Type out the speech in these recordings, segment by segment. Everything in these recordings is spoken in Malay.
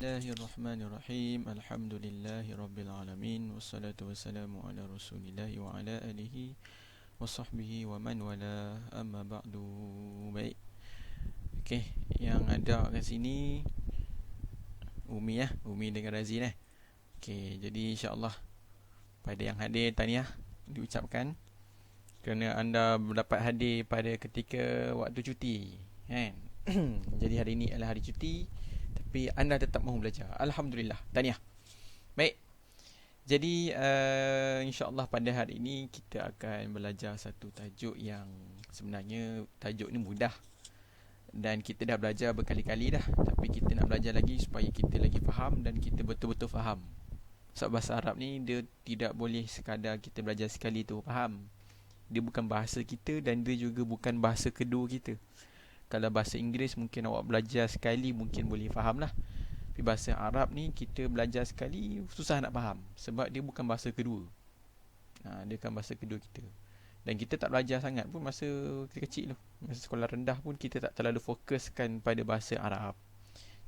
Bismillahirrahmanirrahim. Alhamdulillahirabbil wassalatu wassalamu ala Rasulillah wa ala alihi wa sahbihi wa man wala, amma ba'du. Baik. Okey, yang ada kat sini Umi Umi dengan Razin Okey, jadi insya-Allah pada yang hadir tahniah diucapkan kerana anda dapat hadir pada ketika waktu cuti, kan? Jadi hari ini adalah hari cuti, tapi anda tetap mahu belajar. Alhamdulillah, tahniah. Baik. Jadi insya-Allah pada hari ini kita akan belajar satu tajuk yang sebenarnya tajuk ni mudah dan kita dah belajar berkali-kali dah, tapi kita nak belajar lagi supaya kita lagi faham dan kita betul-betul faham. Sebab bahasa Arab ni dia tidak boleh sekadar kita belajar sekali tu faham. Dia bukan bahasa kita dan dia juga bukan bahasa kedua kita. Kalau bahasa Inggeris mungkin awak belajar sekali mungkin boleh faham lah. Tapi bahasa Arab ni kita belajar sekali susah nak faham, sebab dia bukan bahasa kedua. Dia bukan bahasa kedua kita. Dan kita tak belajar sangat pun masa kecil tu. Masa sekolah rendah pun kita tak terlalu fokuskan pada bahasa Arab.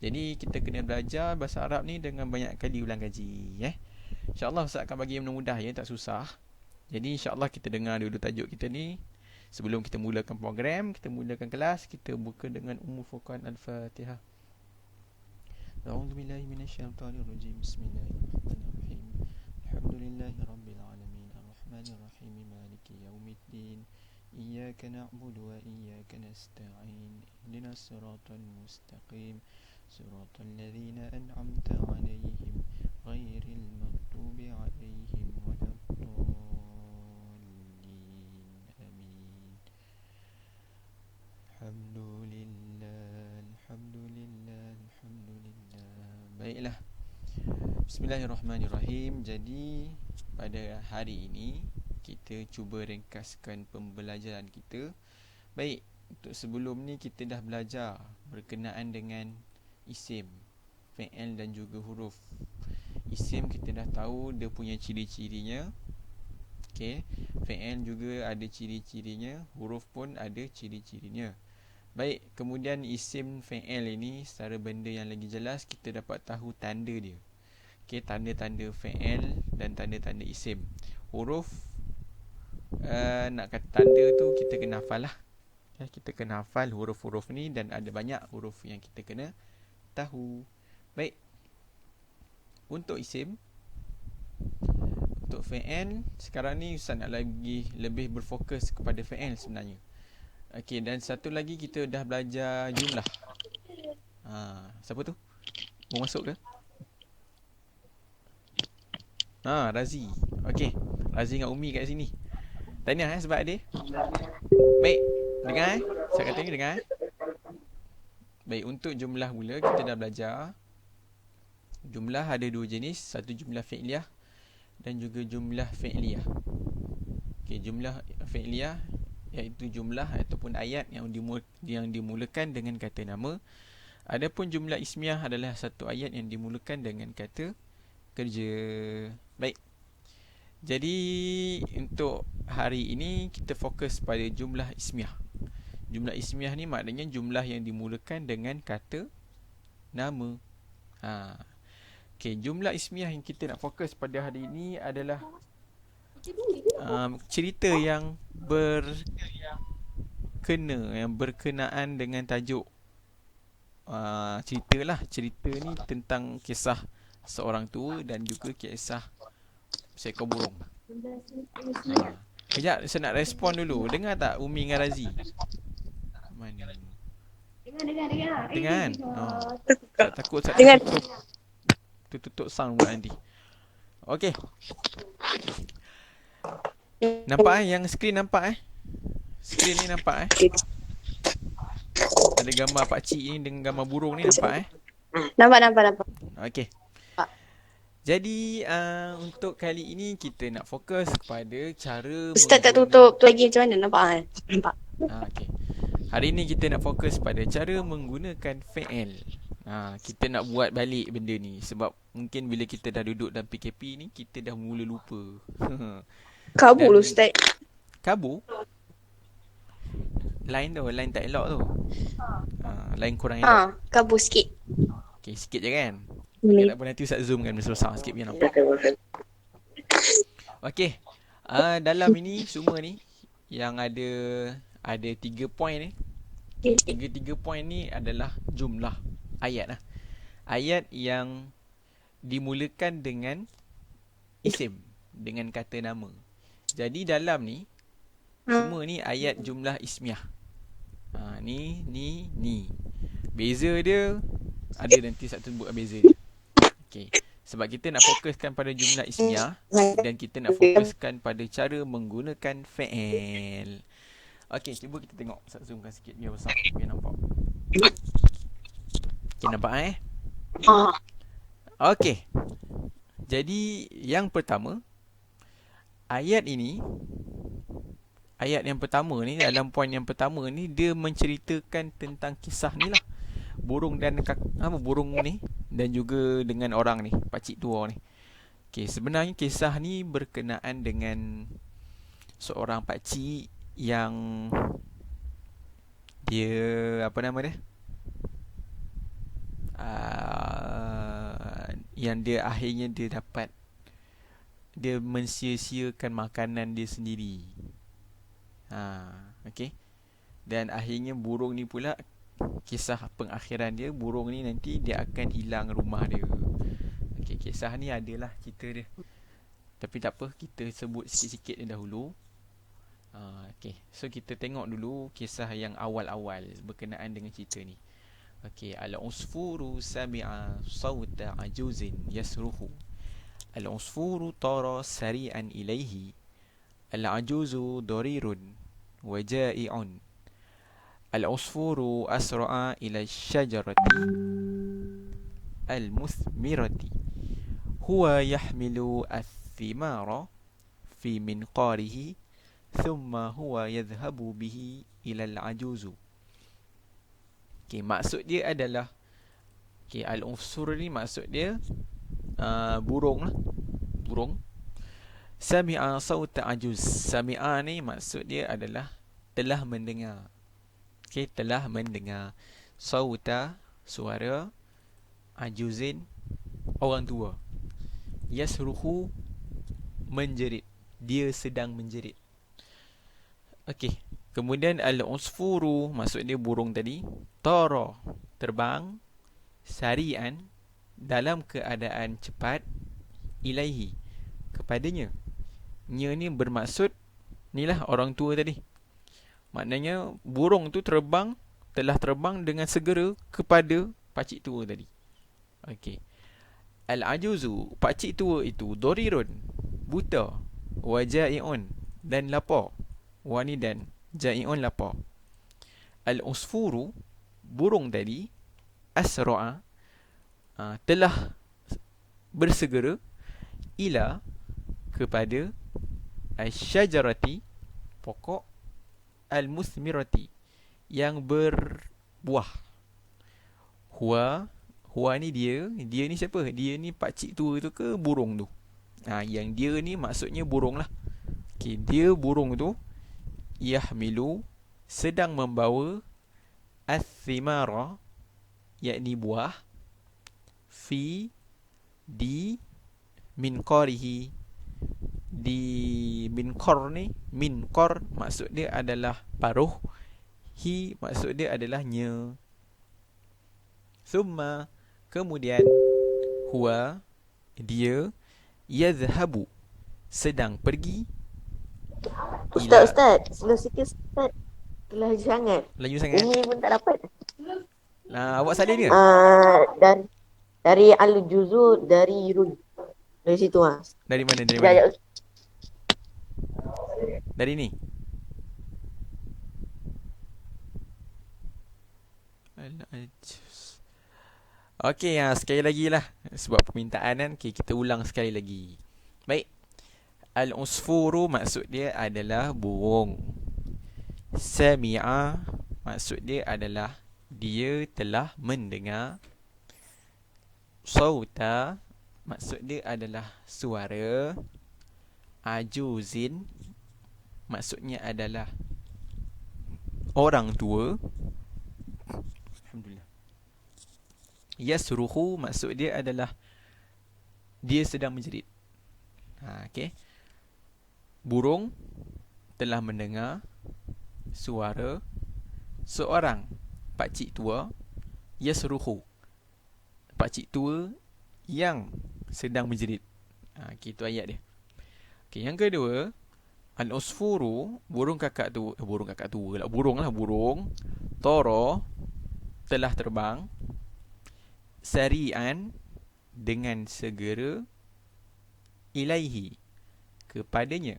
Jadi kita kena belajar bahasa Arab ni dengan banyak kali ulang kaji. InsyaAllah Ustaz akan bagi yang mudah ya, tak susah. Jadi insyaAllah kita dengar dulu tajuk kita ni. Sebelum kita mulakan program, kita mulakan kelas, kita buka dengan Ummul Furqan Al-Fatihah. A'udzubillahi minasyaitonirrajim. Bismillahirrahmanirrahim. Alhamdulillahirabbil alamin, arrahmanirrahim, maliki yaumiddin. Iyyaka na'budu wa iyyaka nasta'in. Ihdinas siratal mustaqim. Siratal ladzina an'amta 'alaihim ghairil maghdubi 'alaihim waladdallin. Alhamdulillah. Baiklah. Bismillahirrahmanirrahim. Jadi pada hari ini kita cuba ringkaskan pembelajaran kita. Baik, untuk sebelum ni kita dah belajar berkenaan dengan isim, fi'il dan juga huruf. Isim kita dah tahu dia punya ciri-cirinya. Okey, fi'il juga ada ciri-cirinya, huruf pun ada ciri-cirinya. Baik, kemudian isim fi'il ini secara benda yang lagi jelas kita dapat tahu tanda dia. Okey, tanda-tanda fi'il dan tanda-tanda isim. Huruf nak kata tanda tu kita kena hafal lah. Kita kena hafal huruf-huruf ni dan ada banyak huruf yang kita kena tahu. Baik. Untuk isim, untuk fi'il, sekarang ni Ustaz nak lagi lebih berfokus kepada fi'il sebenarnya. Okey, dan satu lagi kita dah belajar jumlah. Siapa tu? Mau masuk ke? Razi. Okey, Razi dengan Umi kat sini. Tahniah sebab ada. Baik, dengar Saya kata ni dengar. Baik, untuk jumlah pula kita dah belajar. Jumlah ada dua jenis, satu jumlah fi'liyah dan juga jumlah fi'liyah. Okey, jumlah fi'liyah iaitu jumlah ataupun ayat yang dimulakan dengan kata nama. Adapun jumlah ismiyah adalah satu ayat yang dimulakan dengan kata kerja. Baik. Jadi untuk hari ini kita fokus pada jumlah ismiyah. Jumlah ismiyah ni maknanya jumlah yang dimulakan dengan kata nama. Okey, jumlah ismiyah yang kita nak fokus pada hari ini adalah cerita yang berkenaan dengan tajuk. Cerita ni tentang kisah seorang tua dan juga kisah seekor burung. Kejap, saya nak respon dulu. Dengar tak Umi dengan Razi? Mana? Dengar kan? Saya takut saya tutup sound buat nanti. Okey. Nampak Yang skrin nampak Skrin ni nampak Ada gambar pakcik ni dengan gambar burung ni nampak Nampak. Okey. Jadi untuk kali ini kita nak fokus kepada cara Ustaz tak tutup tu lagi macam mana nampak Nampak. Okey. Hari ini kita nak fokus pada cara menggunakan fi'il. Kita nak buat balik benda ni sebab mungkin bila kita dah duduk dalam PKP ni kita dah mula lupa. Kabur Ustaz. Kabur? Line tak elok tu. Line kurang elok. Kabur sikit. Okey, sikit je kan? Okay, Ini. tak apa, nanti Ustaz zoom kan besar sikit biar nampak. Okey. Dalam ini semua ni yang ada 3 poin ni. Tiga poin ni adalah jumlah ayat lah. Ayat yang dimulakan dengan isim, dengan kata nama. Jadi dalam ni semua ni ayat jumlah ismiah. Ni. Beza dia ada, nanti saya sebut beza dia. Okey. Sebab kita nak fokuskan pada jumlah ismiah dan kita nak fokuskan pada cara menggunakan fi'il. Okey, cuba kita tengok. Saya zoomkan sikit biar besar, biar nampak. Okey, nampak Okey. Jadi yang pertama, ayat yang pertama ni, dalam poin yang pertama ni, dia menceritakan tentang kisah ni lah. Burung ni dan juga dengan orang ni, pakcik tua ni. Okey, sebenarnya kisah ni berkenaan dengan seorang pakcik yang dia yang dia akhirnya dia mensia-siakan makanan dia sendiri. Okey. Dan akhirnya burung ni pula, kisah pengakhiran dia, burung ni nanti dia akan hilang rumah dia. Okey, kisah ni adalah cerita dia. Tapi tak apa, kita sebut sikit-sikit dia dahulu. Okey, so kita tengok dulu kisah yang awal-awal berkenaan dengan cerita ni. Okey, al-usfuru sami'a sawta ajuzin yasruhu. Al-usfuru tara sari'an ilaihi. Al-ajuzu darirun wa ja'i'un. Al-usfuru asra'a ila syajarati al-muthmirati. Huwa yahmilu ath-thimara fi minqarihi thumma huwa yadhhabu bihi ila al-ajuzu. Okay, maksud dia adalah, al-usfur ni maksud dia burung lah. Burung. Sami'a sawta ajuz. Sami'a ni maksud dia adalah telah mendengar. Telah mendengar. Sawta, suara. Ajuzin, orang tua. Yasruhu, menjerit. Dia sedang menjerit. Okey. Kemudian al-usfuru, maksud dia burung tadi. Tara, terbang. Sari'an, dalam keadaan cepat. Ilaihi, kepadanya. Nya ni bermaksud, inilah orang tua tadi. Maknanya burung tu telah terbang dengan segera kepada pakcik tua tadi. Okey. Al-ajuzu, pakcik tua itu, dorirun, buta, wa ja'i'un, dan lapar. Wani dan ja'i'un, lapar. Al-usfuru, burung tadi, asra'a, telah bersegera, ila, kepada, asyajarati, pokok, al-muthmirati, yang berbuah. Huwa ni dia ni siapa? Dia ni pakcik tua tu ke burung tu? Yang dia ni maksudnya burung lah. Okay, dia burung tu, yahmilu, sedang membawa, ath-thimara, yakni buah, di minqarihi, di minqar ni, minqar maksud dia adalah paruh, maksud dia adalah nya. Thumma, kemudian, huwa, dia, yadhhabu, sedang pergi. Ustaz, slow sikit Ustaz. Laju sangat. Ini pun tak dapat. Awak salin ke? Dari al-juzu, dari run. Dari situ Dari mana? Dari ni. Okey, sekali lagi lah. Sebab permintaan kan, kita ulang sekali lagi. Baik. Al-usfuru maksud dia adalah burung. Sami'a maksud dia adalah dia telah mendengar. Sawta maksud dia adalah suara. Ajuzin maksudnya adalah orang tua. Alhamdulillah. Yasruhu maksud dia adalah dia sedang menjerit. Okey. Burung telah mendengar suara seorang pakcik tua, yasruhu, pakcik tua yang sedang menjerit. Okey, itu ayat dia. Okey, yang kedua, al-usfuru, burung kakak tua lah, burung toro telah terbang sari'an dengan segera ilaihi kepadanya.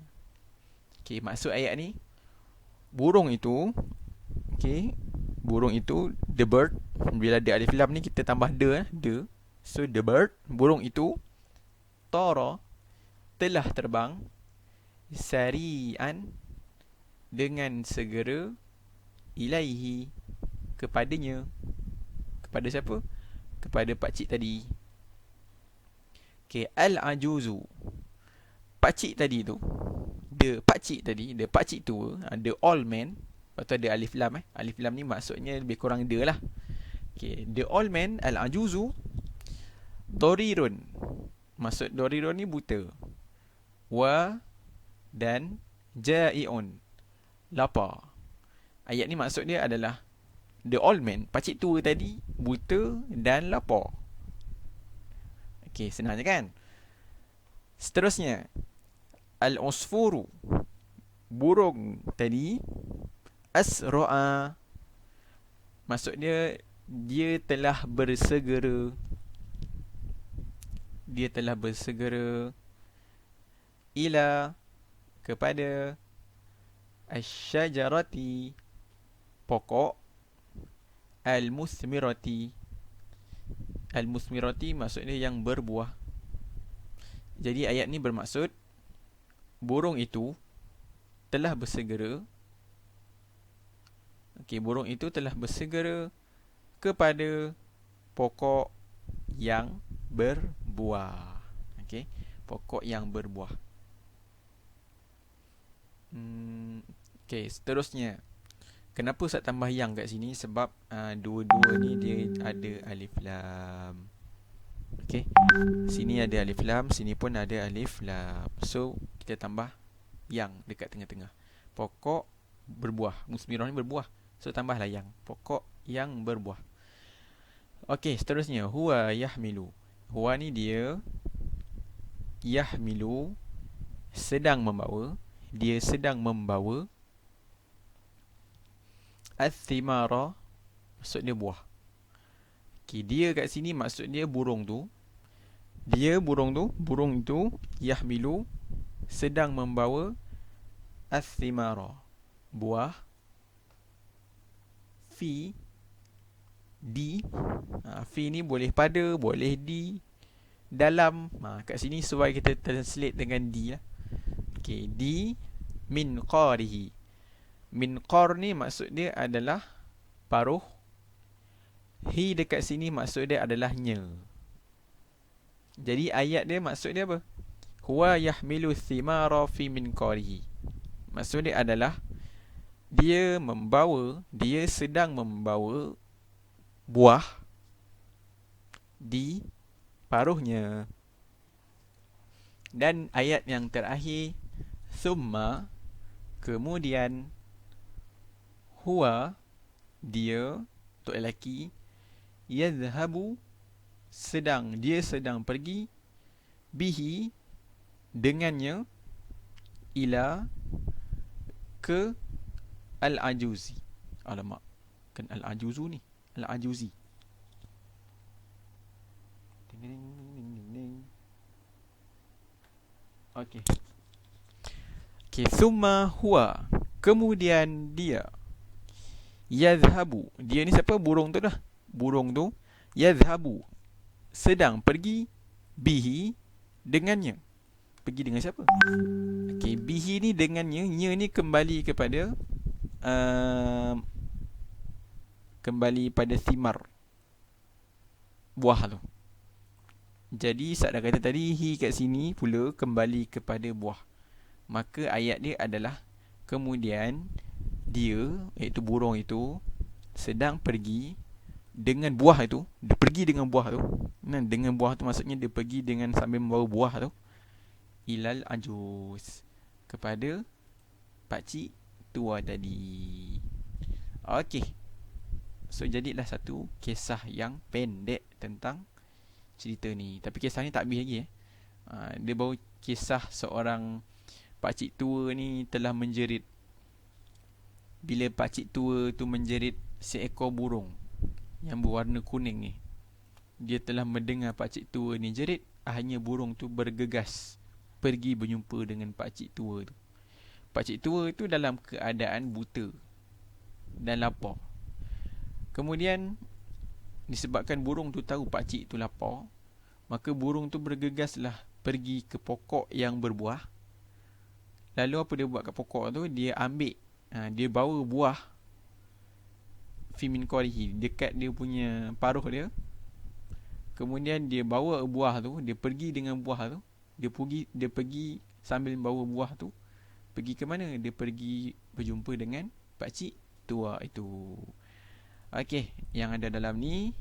Okey, maksud ayat ni, burung itu, okey, burung itu, the bird, bila ada alif lam ni kita tambah the. So the bird, burung itu, toro telah terbang sari'an dengan segera ilaihi kepadanya. Kepada siapa? Kepada pakcik tadi. Okay, al-ajuzu, pakcik tadi tu, the pakcik tua, the old man. Lepas tu ada alif lam. Alif lam ni maksudnya lebih kurang the lah. Okay, the old man, al-ajuzu, dorirun, maksud dorirun ni buta. Wa dan ja'iun, lapar. Ayat ni maksud dia adalah the old man, pakcik tua tadi, buta dan lapar. Okey, senang je kan? Seterusnya, al-usfuru, burung tadi, asra'a, maksud dia telah bersegera. Dia telah bersegera ila, kepada asyajarati, pokok, al-musmirati. Al-musmirati maksudnya yang berbuah. Jadi ayat ni bermaksud burung itu telah bersegera. Okey, burung itu telah bersegera kepada pokok yang berbuah. Okey, pokok yang berbuah. Okey, seterusnya, kenapa Ustaz tambah yang kat sini? Sebab dua-dua ni dia ada alif lam. Okey, sini ada alif lam, sini pun ada alif lam. So kita tambah yang dekat tengah-tengah. Pokok berbuah, musmirah ni berbuah, so tambahlah yang, pokok yang berbuah. Okey, seterusnya, huwa yahmilu. Huwa ni dia, yahmilu, sedang membawa. Dia sedang membawa ath-thimara, maksud dia buah. Okay, dia kat sini maksud dia burung tu. Burung itu yahmilu, sedang membawa ath-thimara, buah. Fi, di. Fi ni boleh pada, boleh di, dalam. Kat sini sesuai kita translate dengan di lah. Okay, di min qarihi. Min qar ni maksud dia adalah paruh. Hi dekat sini maksud dia adalah nya. Jadi ayat dia maksud dia apa? Huwa yahmilu thimara fi min qarihi. Maksud dia adalah dia sedang membawa buah di paruhnya. Dan ayat yang terakhir, summa, kemudian, huwa, dia, untuk lelaki, yadhhabu, dia sedang pergi, bihi, dengannya, ila, ke al-ajuzi. Alamak, kan al-ajuzu ni, al-ajuzi. Okey. Okey, thumma huwa, kemudian dia, yadhhabu, dia ni siapa? Burung tu dah. Burung tu yadhhabu, sedang pergi, bihi, dengannya. Pergi dengan siapa? Okey, bihi ni dengannya, nya ni kembali kepada kembali pada thimar, buah tu. Jadi Ustaz dah kata tadi, hi kat sini pula kembali kepada buah. Maka ayat dia adalah kemudian dia, iaitu burung itu, sedang pergi dengan buah itu, dia pergi dengan buah tu. Nah, dengan buah tu maksudnya dia pergi dengan sambil membawa buah tu. Ilal ajuz, kepada pakcik tua tadi. Okey. So jadilah satu kisah yang pendek tentang cerita ni. Tapi kisah ni tak habis lagi dia baru kisah seorang pakcik tua ni telah menjerit. Bila pakcik tua tu menjerit seekor burung yang berwarna kuning ni, dia telah mendengar pakcik tua ni jerit. Akhirnya burung tu bergegas pergi berjumpa dengan pakcik tua tu. Pakcik tua tu dalam keadaan buta dan lapar. Kemudian disebabkan burung tu tahu pakcik tu lapar, maka burung tu bergegaslah pergi ke pokok yang berbuah. Lalu apa dia buat kat pokok tu? Dia ambil, dia bawa buah fi min qarihi, dekat dia punya paruh dia. Kemudian dia bawa buah tu, dia pergi dengan buah tu. Dia pergi sambil bawa buah tu. Pergi ke mana? Dia pergi berjumpa dengan pakcik tua itu. Okey, yang ada dalam ni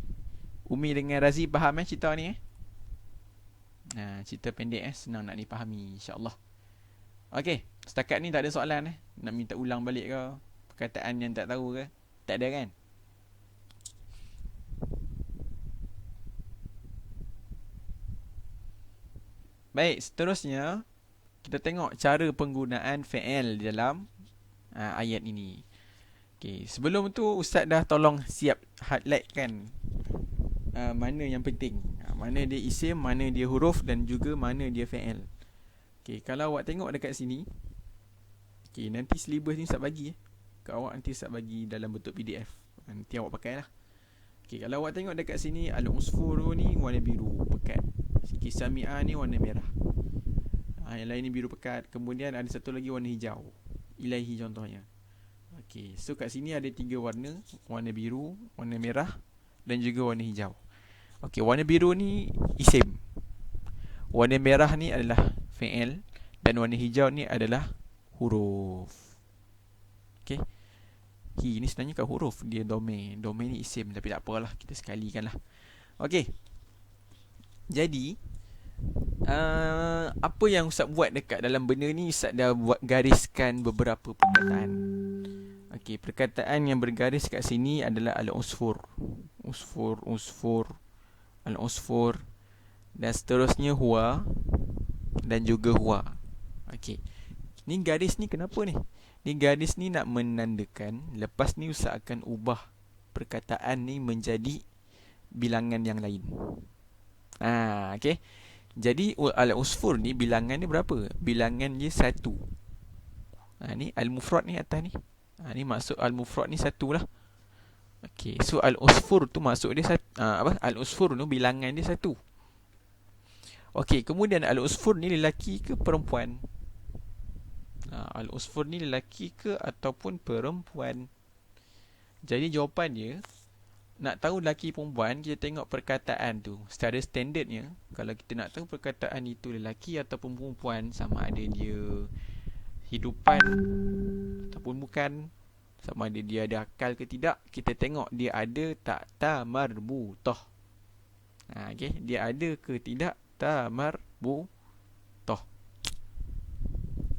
Umi dengan Razi faham cerita ni cerita pendek senang nak dipahami insya-Allah. Okey, setakat ni tak ada soalan nak minta ulang balik ke? Perkataan yang tak tahu ke? Tak ada kan? Baik, seterusnya kita tengok cara penggunaan fi'il di dalam ayat ini. Okey, sebelum tu Ustaz dah tolong siap highlight kan mana yang penting. Mana dia isim, mana dia huruf dan juga mana dia fi'il. Okey, kalau awak tengok dekat sini. Okey, nanti syllabus ni Ustaz bagi ke awak, nanti Ustaz bagi dalam bentuk PDF. Nanti awak pakailah. Okey, kalau awak tengok dekat sini al-usfuru ni warna biru pekat. Kisah Mi'ah ni warna merah. Yang lain ni biru pekat. Kemudian ada satu lagi warna hijau. Ilaihi contohnya. Okey, so kat sini ada 3 warna. Warna biru, warna merah dan juga warna hijau. Okey, warna biru ni isim. Warna merah ni adalah fi'il dan warna hijau ni adalah huruf. Okey. Hi ni sebenarnya kan huruf, dia domain. Domain ni isim tapi tak apalah, kita sekalikanlah. Okey. Jadi apa yang Ustaz buat dekat dalam benda ni, Ustaz dah buat gariskan beberapa perkataan. Okey, perkataan yang bergaris kat sini adalah al-usfur. Usfur, al-usfur dan seterusnya huwa dan juga huwa. Okey. Ni garis ni kenapa ni? Ni garis ni nak menandakan lepas ni Ustaz akan ubah perkataan ni menjadi bilangan yang lain. Okey. Jadi al-usfur ni bilangan ni berapa? Bilangan dia 1. Ni al-mufrad ni atas ni. Ni maksud al-mufrad ni 1 lah. Okey, so al-usfur tu maksud dia al-usfur tu bilangan dia 1. Okey, kemudian al-usfur ni lelaki ke perempuan? Al-usfur ni lelaki ke ataupun perempuan? Jadi jawapan dia, nak tahu lelaki perempuan, kita tengok perkataan tu. Secara standardnya, kalau kita nak tahu perkataan itu lelaki ataupun perempuan, sama ada dia hidupan ataupun bukan, sama ada dia ada akal ke tidak, kita tengok dia ada tak ta marbutah. Okey, dia ada ke tidak ta marbutah.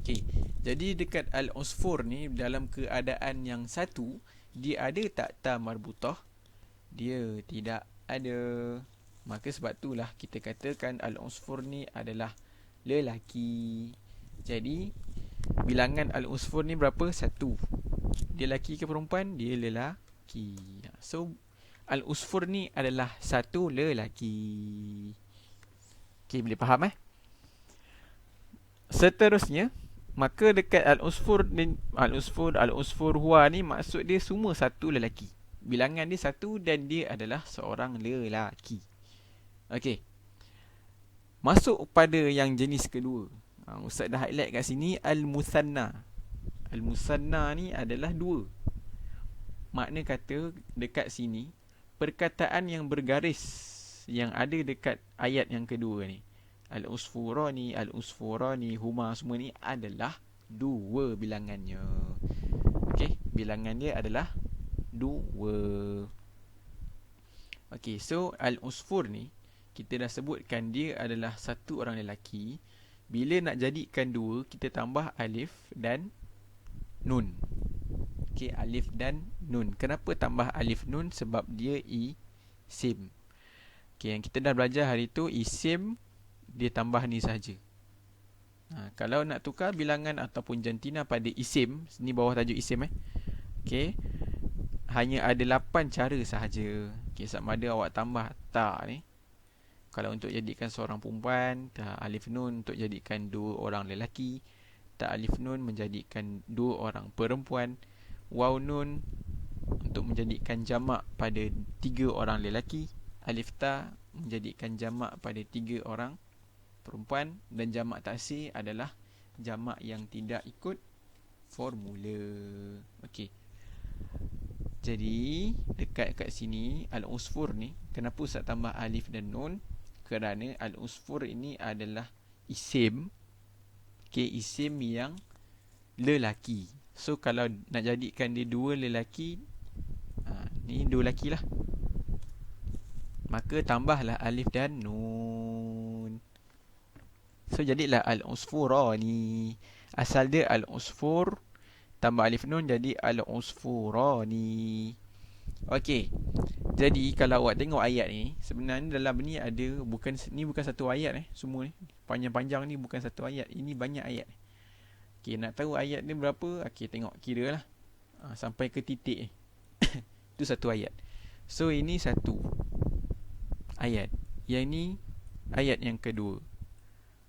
Okey, jadi dekat al-usfur ni dalam keadaan yang 1, dia ada tak ta marbutah? Dia tidak ada. Maka sebab itulah kita katakan al-usfur ni adalah lelaki. Jadi bilangan al-usfur ni berapa? 1. Dia lelaki ke perempuan? Dia lelaki. So al-usfur ni adalah 1 lelaki. Okey, boleh faham Seterusnya, maka dekat al-usfur ni, al-usfur huwa ni maksud dia semua 1 lelaki. Bilangan dia 1 dan dia adalah seorang lelaki. Okey. Masuk pada yang jenis kedua. Ustaz dah highlight kat sini al-musanna. Al-musanna ni adalah 2. Makna kata dekat sini perkataan yang bergaris yang ada dekat ayat yang kedua ni, al-usfurani, al-usfurani, huma, semua ni adalah 2 bilangannya. Okey, bilangan dia adalah 2. Okey, so al-usfur ni kita dah sebutkan dia adalah satu orang lelaki. Bila nak jadikan dua, kita tambah alif dan nun. Okey, alif dan nun. Kenapa tambah alif nun? Sebab dia isim. Okey, yang kita dah belajar hari tu, isim dia tambah ni saja. Kalau nak tukar bilangan ataupun jantina pada isim, ni bawah tajuk isim okey, hanya ada 8 cara sahaja. Okey, sama ada awak tambah ta ni. Kalau untuk jadikan seorang perempuan, ta alif nun untuk jadikan dua orang lelaki, ta alif nun menjadikan dua orang perempuan, waw nun untuk menjadikan jamak pada 3 orang lelaki, alif ta menjadikan jamak pada 3 orang perempuan, dan jamak taksir adalah jamak yang tidak ikut formula. Okey. Jadi dekat kat sini al-usfur ni, kenapa Ustaz tambah alif dan nun? Kerana al-usfur ini adalah isim. Okey, isim yang lelaki. So kalau nak jadikan dia dua lelaki, ni dua lelaki lah, maka tambahlah alif dan nun. So jadilah al-usfurani. Asal dia al-usfur, tambah alif nun jadi al-usfurani. Okey. Jadi kalau awak tengok ayat ni, sebenarnya dalam ni ada bukan satu ayat semua ni. Panjang-panjang ni bukan satu ayat. Ini banyak ayat. Okey, nak tahu ayat ni berapa? Okey, tengok kira lah. Sampai ke titik ni. Itu satu ayat. So ini satu ayat. Yang ni ayat yang kedua.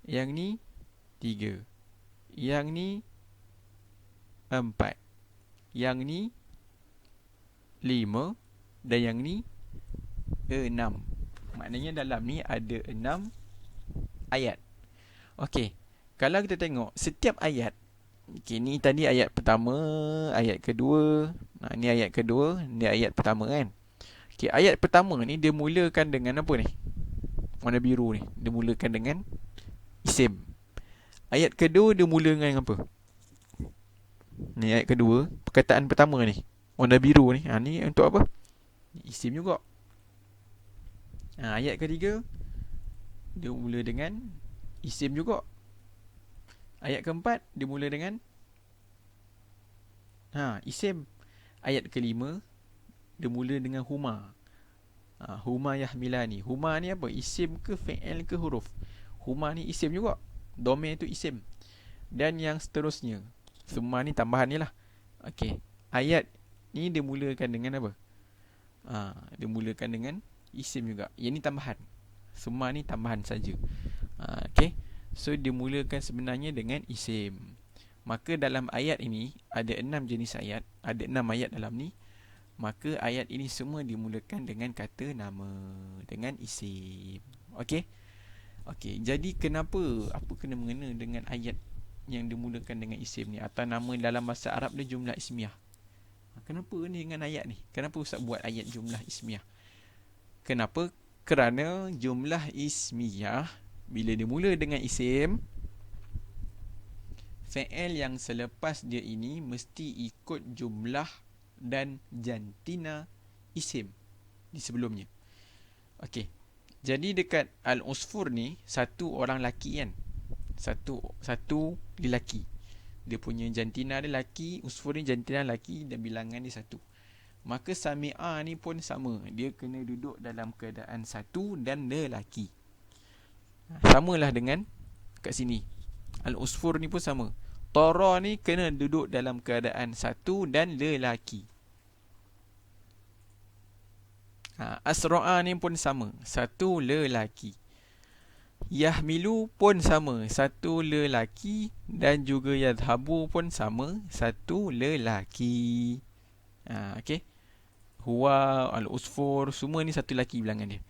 Yang ni 3. Yang ni 4. Yang ni 5. Dan yang ni 6. Maknanya dalam ni ada 6 ayat. Okey, kalau kita tengok setiap ayat, okey, ni tadi ayat pertama, ayat kedua, ni ayat kedua, ni ayat pertama kan. Okey, ayat pertama ni dia mulakan dengan apa ni? Warna biru ni, dia mulakan dengan isim. Ayat kedua dia mula dengan apa? Ni ayat kedua, perkataan pertama ni, warna biru ni, ni untuk apa? Isim juga. Ayat ketiga dia mula dengan isim juga. Ayat keempat dia mula dengan isim. Ayat kelima dia mula dengan huma. Huma yahmilani. Huma ni apa? Isim ke fi'il ke huruf? Huma ni isim juga. Domir tu isim. Dan yang seterusnya. Semua ni tambahan ni lah. Okey. Ayat ni dia mulakan dengan apa? Dia mulakan dengan isim juga. Yang ni tambahan. Semua ni tambahan saja. Okey. So dia mulakan sebenarnya dengan isim. Maka dalam ayat ini ada 6 jenis ayat. Ada 6 ayat dalam ni. Maka ayat ini semua dimulakan dengan kata nama, dengan isim. Okey. Okey, jadi kenapa, apa kena mengena dengan ayat yang dimulakan dengan isim ni, atau nama dalam bahasa Arab dia jumlah ismiyah? Kenapa ni dengan ayat ni? Kenapa Ustaz buat ayat jumlah ismiyah? Kenapa? Kerana jumlah ismiyah bila dia mula dengan isim, fi'il yang selepas dia ini mesti ikut jumlah dan jantina isim di sebelumnya. Okey. Jadi dekat al-usfur ni, satu orang lelaki kan. Satu lelaki. Dia punya jantina dia lelaki, usfur ni jantina lelaki dan bilangan dia 1. Maka sami'a ni pun sama. Dia kena duduk dalam keadaan 1 dan lelaki. Samalah dengan kat sini. Al-usfur ni pun sama. Tara ni kena duduk dalam keadaan 1 dan lelaki. Asra'a ni pun sama, 1 lelaki. Yahmilu pun sama, 1 lelaki. Dan juga yadhabu pun sama, 1 lelaki. Okey. Huwa, al-usfur, semua ni 1 lelaki bilangan dia.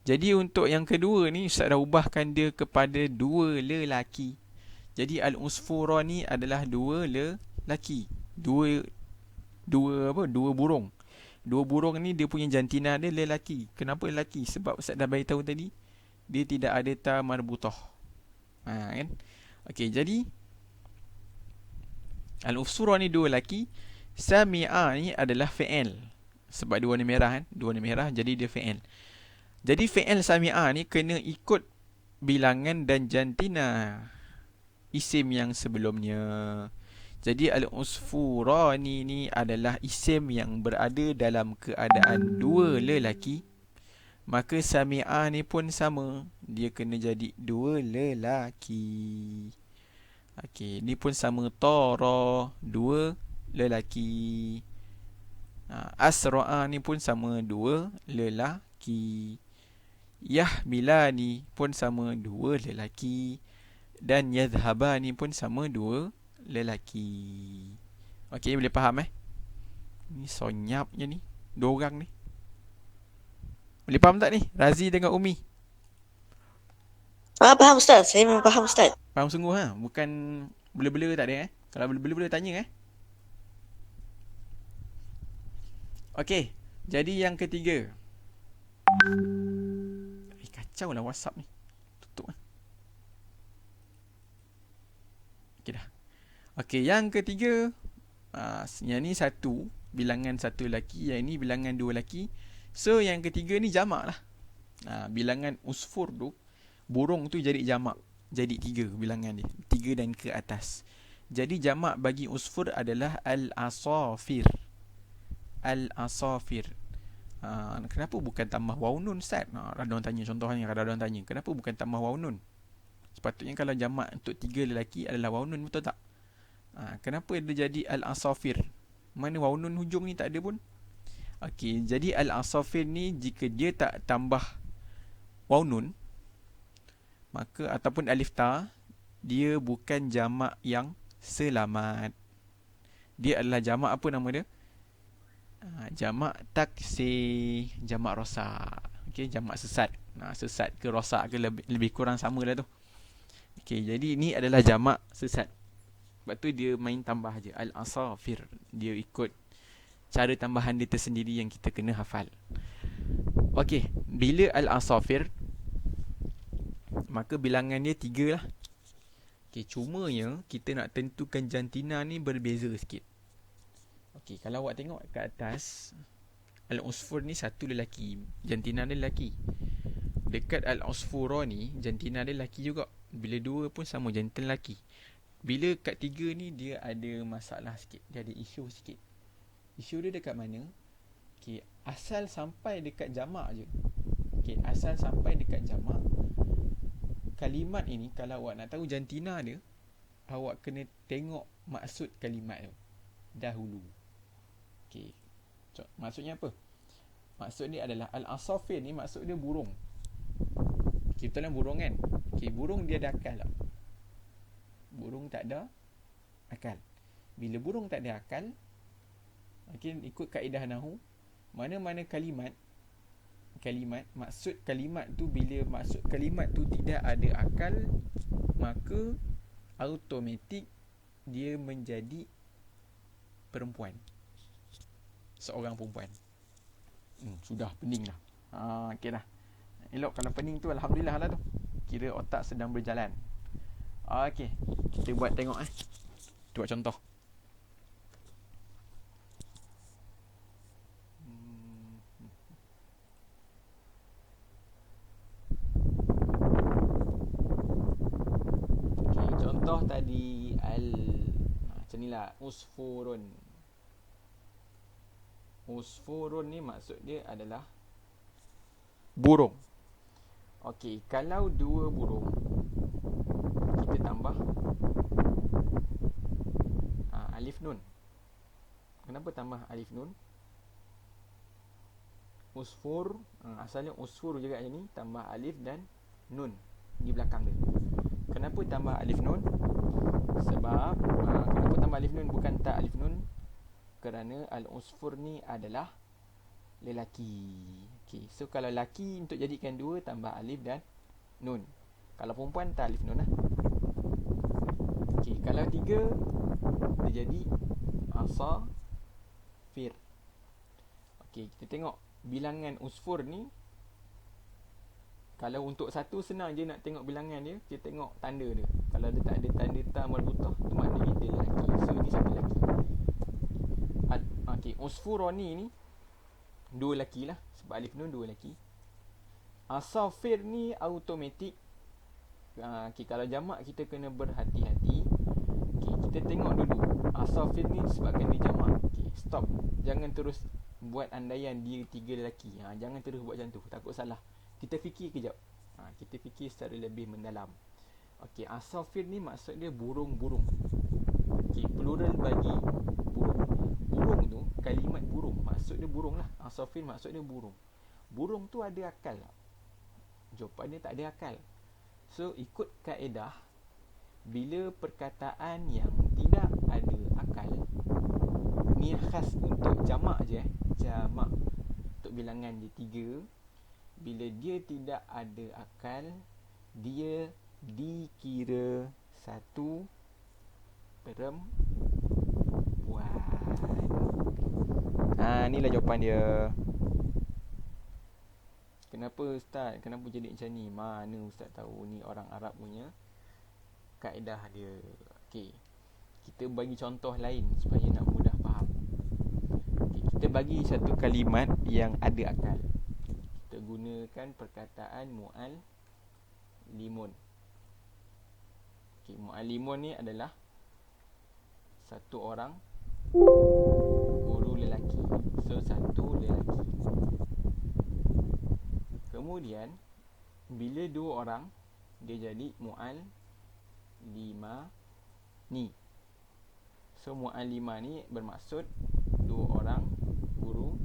Jadi untuk yang kedua ni, Ustaz dah ubahkan dia kepada 2 lelaki. Jadi al-usfura ni adalah 2 lelaki. Dua burung. 2 burung ni dia punya jantina dia lelaki. Kenapa lelaki? Sebab Ustaz dah beritahu tadi, dia tidak ada ta marbutah. Kan? Okey, jadi al-usfura ni 2 lelaki. Sami'a ni adalah fi'il. Sebab dua warna merah kan. Dua warna merah jadi dia fi'il. Jadi fi'il sami'ah ni kena ikut bilangan dan jantina isim yang sebelumnya. Jadi al-usfurani ni adalah isim yang berada dalam keadaan dua lelaki. Maka sami'ah ni pun sama. Dia kena jadi dua lelaki. Okey, ni pun sama. Tara, dua lelaki. Asra'a ni pun sama, dua lelaki. Yahmilani pun sama, dua lelaki. Dan yadhhabani pun sama, dua lelaki. Okey, boleh faham Ni sonyapnya ni dua orang ni. Boleh faham tak ni? Razi dengan Umi. Faham Ustaz. Saya memang faham Ustaz. Faham sungguh Bukan bela-bela tak ada Kalau bela-bela tanya Okey, jadi yang ketiga. Kacau lah WhatsApp ni. Tutup Okey dah. Okey, yang ketiga. Yang ni satu, bilangan satu lelaki. Yang ni bilangan dua lelaki. So yang ketiga ni jamak lah. Bilangan usfur tu, burung tu jadi jamak. Jadi tiga bilangan dia. Tiga dan ke atas. Jadi jamak bagi usfur adalah al-asafir. Al-asafir. Kenapa bukan tambah waw nun Ustaz? Ada orang tanya, contohnya ada orang tanya, kenapa bukan tambah waw nun? Sepatutnya kalau jamak untuk tiga lelaki adalah waw nun, betul tak? Kenapa dia jadi al-asafir? Mana waw nun hujung ni tak ada pun? Okey, jadi al-asafir ni jika dia tak tambah waw nun, maka ataupun alif ta, dia bukan jamak yang selamat. Dia adalah jamak apa nama dia? Jamak taksir, jamak rosak. Okey, jamak sesat. Sesat ke rosak ke lebih kurang sama lah tu. Okey, jadi ni adalah jamak sesat. Sebab tu dia main tambah je, al-asafir. Dia ikut cara tambahan dia tersendiri yang kita kena hafal. Okey, bila al-asafir, maka bilangan dia 3 lah. Okey, cumanya kita nak tentukan jantina ni berbeza sikit. Okey, kalau awak tengok kat atas, al-usfur ni satu lelaki, jantina dia lelaki. Dekat al-usfura ni, jantina dia lelaki juga. Bila dua pun sama, jantina lelaki. Bila kat 3 ni dia ada masalah sikit, dia ada isu sikit. Isu dia dekat mana? Okey, asal sampai dekat jamak je. Okey, asal sampai dekat jamak. Kalimat ini kalau awak nak tahu jantina dia, awak kena tengok maksud kalimat tu dahulu. Okey. Maksudnya apa? Maksud dia adalah al-asafir ni maksud dia burung. Kita lah burung kan. Okey, burung dia ada akal tak? Burung tak ada akal. Bila burung tak ada akal, okey, ikut kaedah nahwu, mana-mana kalimat, maksud kalimat tu, bila maksud kalimat tu tidak ada akal, maka automatik dia menjadi perempuan. Seorang perempuan. Sudah pening dah. Okey dah. Elok kalau pening tu, alhamdulillah lah tu. Kira otak sedang berjalan. Okey, kita buat tengok Kita buat contoh. Contoh tadi macam ni lah, usfurun. Usfurun ni maksud dia adalah burung. Okey, kalau dua burung, kita tambah alif nun. Kenapa tambah alif nun? Usfur, asalnya usfur juga ni, tambah alif dan nun di belakang dia. Kenapa tambah alif nun? Sebab kenapa tambah alif nun bukan tak alif nun? Kerana al-usfur ni adalah lelaki. Okey, so kalau lelaki untuk jadikan dua, tambah alif dan nun. Kalau perempuan tak alif nun lah. Okey, kalau 3 dia jadi asafir. Okey, kita tengok bilangan usfur ni. Kalau untuk satu senang je nak tengok bilangan dia, kita tengok tanda dia. Kalau dia tak ada tanda ta marbutah, tu maknanya dia lelaki. So ni satu lelaki. Okey, usfurani ni dua lelaki lah, sebab alif nun dua lelaki. Asafir ni automatik. Okay, kalau jamak kita kena berhati-hati. Okay, kita tengok dulu asafir ni sebabkan dia jamak. Okay, stop. Jangan terus buat andaian dia 3 lelaki. Jangan terus buat macam tu, takut salah. Kita fikir kejap. Kita fikir secara lebih mendalam. Okey, asafir ni maksud dia burung-burung. Okey, plural bagi burung. Burung tu, kalimat burung maksud dia burung lah. Asafir maksud dia burung. Burung tu ada akal tak? Jawapan dia tak ada akal. So, ikut kaedah, bila perkataan yang tidak ada akal, ni khas untuk jamak je jamak untuk bilangan dia 3. Bila dia tidak ada akal, dia dikira satu perempuan. Inilah jawapan dia. Kenapa Ustaz? Kenapa jadi macam ni? Mana Ustaz tahu ni orang Arab punya kaedah dia. Okey, kita bagi contoh lain supaya nak mudah faham. Okay, kita bagi satu kalimat yang ada akal. Kita gunakan perkataan mu'allimun. Okay, mu'allimun ni adalah satu orang guru lelaki. So, satu lelaki. Kemudian, bila dua orang, dia jadi mu'allimani. So, mu'allimah ni bermaksud dua orang guru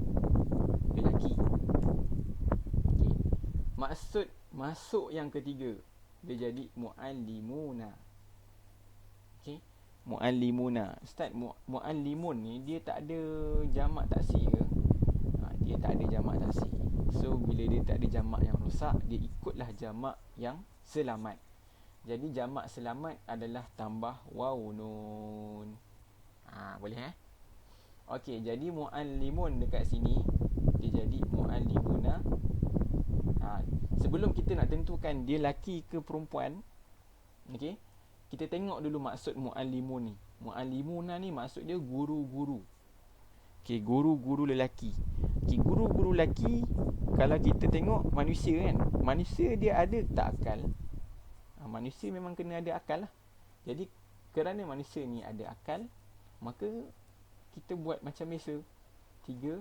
lelaki. Okay. Maksud masuk yang ketiga, dia jadi mu'allimuna. Okay. Mu'allimuna. Ustaz, mu'allimun ni dia tak ada jamak taksir ke? Dia tak ada jamak taksir. So, bila dia tak ada jamak yang rosak, dia ikutlah jamak yang selamat. Jadi, jamak selamat adalah tambah waw nun. Boleh Okey, jadi mu'allimun dekat sini dia jadi mu'allimuna. Sebelum kita nak tentukan dia laki ke perempuan, okey, kita tengok dulu maksud mu'allimun ni. Mu'allimuna ni maksud dia guru-guru. Okey, guru-guru lelaki. Okey, guru-guru lelaki, kalau kita tengok manusia kan, manusia dia ada tak akal? Manusia memang kena ada akal lah. Jadi kerana manusia ni ada akal, maka kita buat macam biasa, 3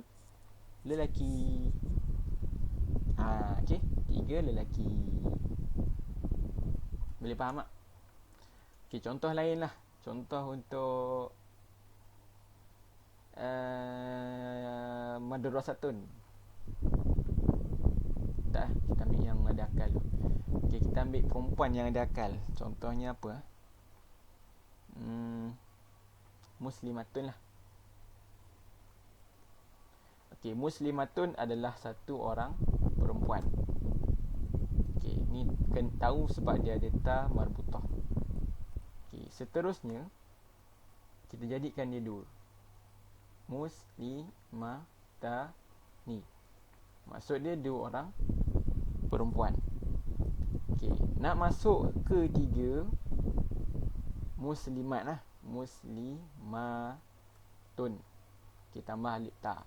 lelaki. Okey, 3 lelaki. Boleh faham tak? Okey, contoh lain lah. Contoh untuk madrasatun. Tak, kita ambil yang ada akal. Okey, kita ambil perempuan yang ada akal. Contohnya apa? Muslimatun lah. Okey, muslimatun adalah satu orang perempuan. Okey, ni kena tahu sebab dia ada ta marbutah. Okey, seterusnya kita jadikan dia dua. Muslimatani. Maksud dia dua orang perempuan. Okey, nak masuk ke 3, muslimat lah. Muslimatun. Okey, tambah alif ta.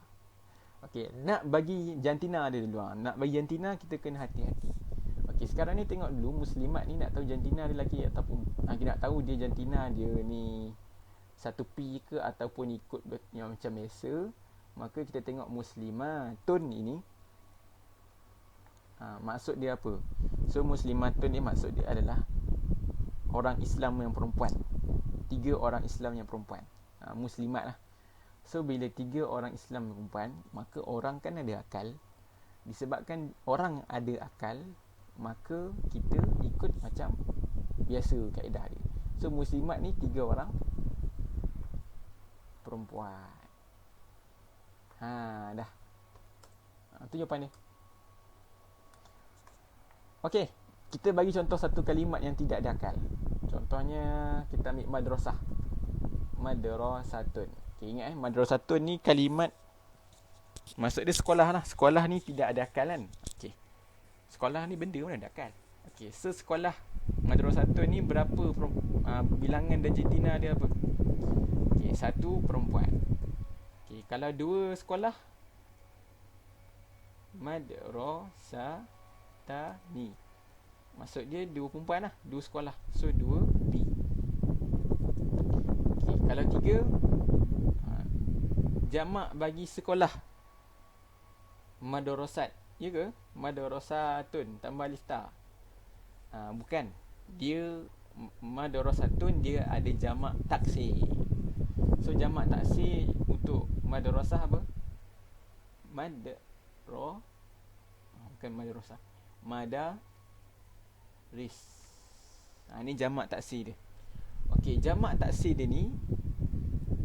Okey, nak bagi jantina dia dulu. Nak bagi jantina kita kena hati-hati. Okey, sekarang ni tengok dulu muslimat ni nak tahu jantina dia lelaki ataupun kita nak tahu dia jantina dia ni satu P ke ataupun ikut yang macam biasa. Maka kita tengok muslimatun ini. Maksud dia apa? So, muslimatun ni maksud dia adalah orang Islam yang perempuan. 3 orang Islam yang perempuan. Muslimat lah. So, bila 3 orang Islam yang perempuan, maka orang kan ada akal. Disebabkan orang ada akal, maka kita ikut macam biasa kaedah dia. So, muslimat ni 3 orang perempuan. Dah. Itu jawapan dia. Okey, kita bagi contoh satu kalimat yang tidak ada akal. Contohnya kita ambil madrasah. Madrasatun. Okey, ingat madrasatun ni kalimat maksud dia sekolah lah. Sekolah ni tidak ada akal kan? Okey. Sekolah ni benda mana ada akal? Okey, so sekolah madrasatun ni berapa bilangan dan jantina dia apa? Okey, 1 perempuan. Okey, kalau 2 sekolah madrasatani. Maksud dia dua perempuan lah, dua sekolah. So 2P. Okay, kalau 3, jamak bagi sekolah madrasat, ya ke? Madrasatun tambah alif ta. Bukan. Dia madrasatun dia ada jamak taksir. So jamak taksir untuk madrasah apa? Bukan madrasah. Madaris. Ni jamak taksir dia. Okey, jamak taksir dia ni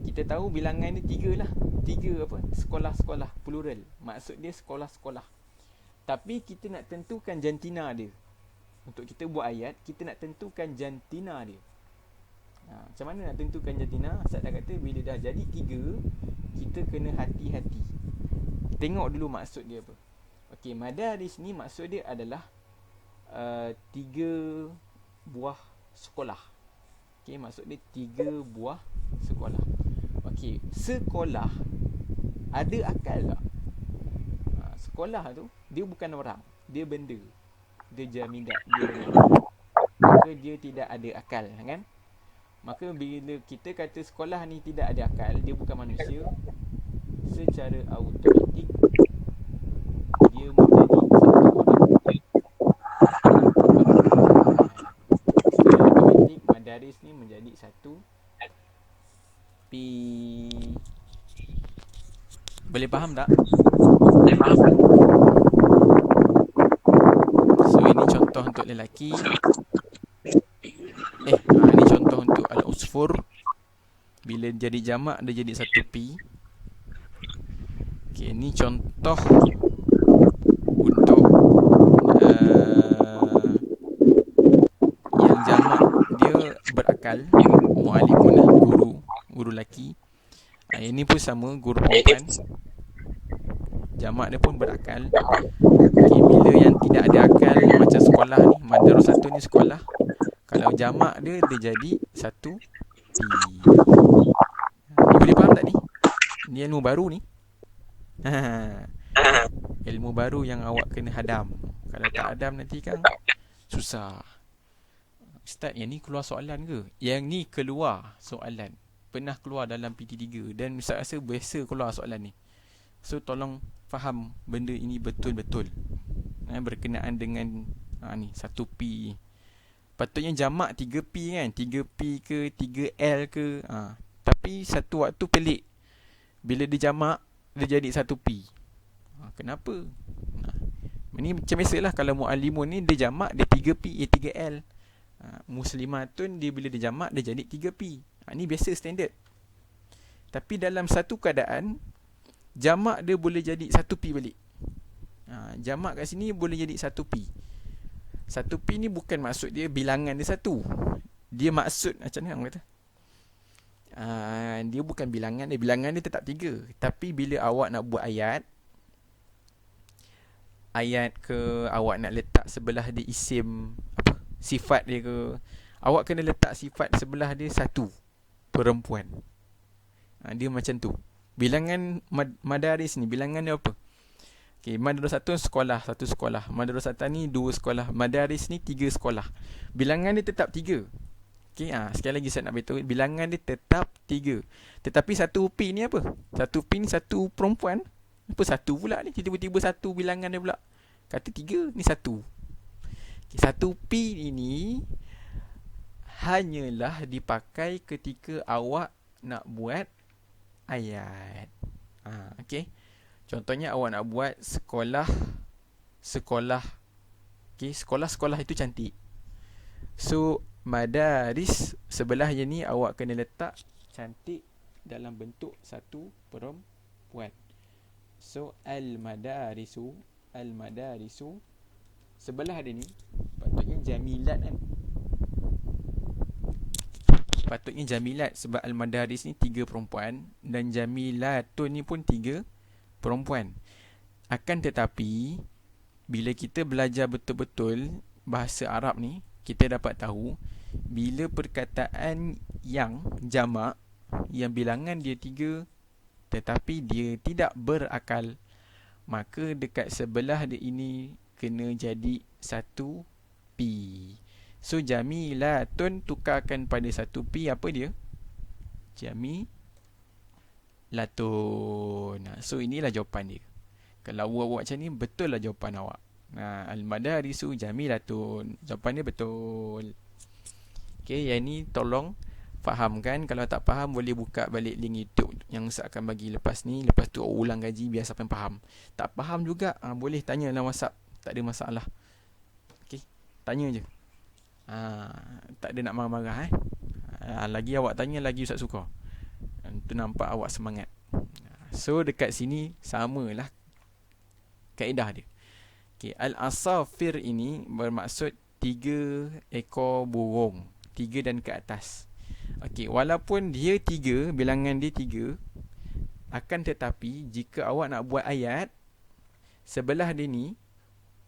kita tahu bilangan dia 3 lah. 3 apa? Sekolah-sekolah plural. Maksud dia sekolah-sekolah. Tapi kita nak tentukan jantina dia. Untuk kita buat ayat, kita nak tentukan jantina dia. Macam mana nak tentukan jantina? Ustaz dah kata bila dah jadi 3, kita kena hati-hati. Tengok dulu maksud dia apa. Okey, madaris ni maksud dia adalah 3 buah sekolah. Okey, maksud dia 3 buah sekolah. Okey, sekolah ada akal tak? Sekolah tu dia bukan orang, dia benda. Dia jamidat, dia benda. Maka dia tidak ada akal, kan? Maka bila kita kata sekolah ni tidak ada akal, dia bukan manusia, secara automatik dia menjadi satu orang. Secara automatik madaris ni menjadi satu P. Boleh faham tak? Boleh faham. So ini contoh untuk lelaki. Ini contoh untuk al-usfur. Bila jadi jamak dia jadi satu P. Okey, ini contoh untuk yang jamak dia berakal. Muallimun, guru lelaki. Ini pun sama, guru perempuan. Jamak dia pun berakal. Okay, bila yang tidak ada akal macam sekolah ni, madrasatun ni sekolah. Kalau jamak dia jadi satu P. Ni boleh faham tak ni? Ni ilmu baru ni. Ilmu baru yang awak kena hadam. Kalau tak hadam nanti kan susah. Ustaz, yang ni keluar soalan ke? Yang ni keluar soalan. Pernah keluar dalam PT3 dan Ustaz rasa biasa keluar soalan ni. So tolong faham benda ini betul-betul. Berkenaan dengan ni 1P. Patutnya jamak 3P kan, 3P ke 3L ke. Tapi satu waktu pelik. Bila dia jamak dia jadi 1P. Kenapa? Ini macam biasalah kalau muallimun ni dia jamak dia 3P 3L. Muslimatun dia bila dia jamak dia jadi 3P. Ni biasa standard. Tapi dalam satu keadaan jamak dia boleh jadi 1P balik. Jamak kat sini boleh jadi 1P. 1P ni bukan maksud dia bilangan dia 1. Dia maksud macam mana orang kata? Dia bukan bilangan dia. Bilangan dia tetap 3. Tapi bila awak nak buat ayat ke, awak nak letak sebelah dia isim apa? Sifat dia ke, awak kena letak sifat sebelah dia 1. Perempuan. Dia macam tu. Bilangan madaris ni, bilangan dia apa? Okay, madrasatun sekolah, 1 sekolah. Madrasatani 2 sekolah. Madaris ni 3 sekolah. Bilangan dia tetap 3. Okay, sekali lagi saya nak beritahu, bilangan dia tetap 3. Tetapi 1P ni apa? 1P ni 1 perempuan. Apa 1 pula ni? Tiba-tiba 1 bilangan dia pula. Kata 3, ni 1. Okay, 1P ini hanyalah dipakai ketika awak nak buat ayat. Okey. Contohnya awak nak buat sekolah. Okey, sekolah itu cantik. So madaris sebelahnya ni awak kena letak cantik dalam bentuk 1 perempuan. So al-madarisu sebelah dia ni patutnya jamilat kan. Patutnya jamilat sebab al-madaris ni 3 perempuan dan jamilatun ni pun 3 perempuan. Akan tetapi bila kita belajar betul-betul bahasa Arab ni, kita dapat tahu bila perkataan yang jamak, yang bilangan dia 3 tetapi dia tidak berakal, maka dekat sebelah dia ini kena jadi satu P. So jamilatun tukarkan pada satu P, apa dia? Jamilatun. So inilah jawapan dia. Kalau awak buat macam ni, betul lah jawapan awak. Al-madarisu jamilatun. Jawapan dia betul. Okay, yang ni tolong fahamkan. Kalau tak faham, boleh buka balik link YouTube yang saya akan bagi lepas ni. Lepas tu ulang kaji biar siapa yang faham. Tak faham juga, boleh tanya dalam WhatsApp. Tak ada masalah. Okay, tanya je. Tak ada nak marah-marah. Lagi awak tanya, lagi Ustaz suka. Itu nampak awak semangat. So dekat sini samalah kaedah dia. Okay, al-asafir ini bermaksud 3 ekor burung, 3 dan ke atas. Okey, walaupun dia 3, bilangan dia 3, akan tetapi jika awak nak buat ayat, sebelah dia ni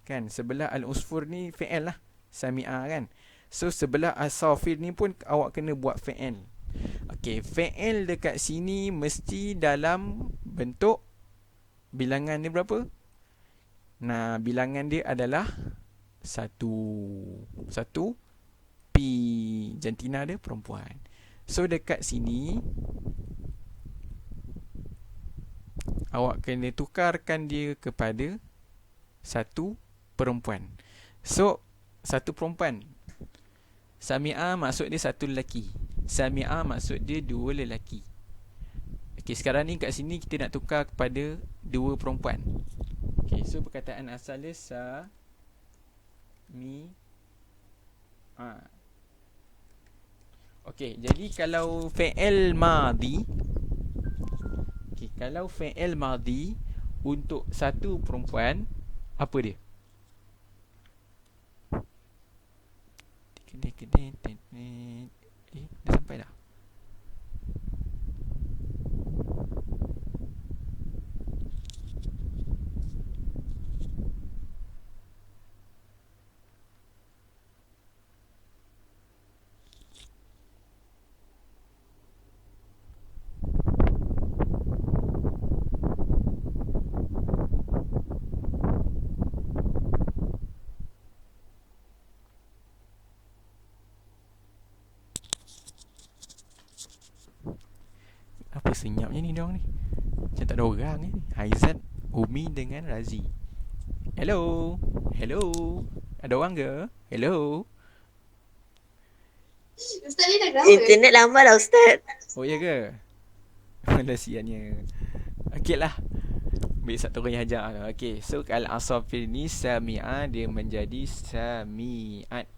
kan, sebelah al-usfur ni fi'il lah, sami'a kan. So sebelah as-safir ni pun awak kena buat fi'il. Okey, fi'il dekat sini mesti dalam bentuk bilangan dia berapa? Nah, bilangan dia adalah 1. P. Jantina dia perempuan. So dekat sini awak kena tukarkan dia kepada 1 perempuan. So 1 perempuan, sami'ah maksud dia 1 lelaki, sami'ah maksud dia 2 lelaki. Okey, sekarang ni kat sini kita nak tukar kepada 2 perempuan. Okey, so perkataan asal dia Okey, jadi kalau fi'il madhi, okey, kalau fi'il madhi untuk 1 perempuan, apa dia? Dah sampai dah? Apa senyapnya ni diorang ni? Macam tak ada orang ni. Haizat, Umi dengan Razi. Hello. Hello. Ada orang ke? Hello. Ustaz ni dah Internet lambat lah Ustaz. Oh ya ke? Lasiannya. Okey lah. Ambil satu orang yang hajar lah. Okey, so al-asafir ni sami'ah, dia menjadi sami'at.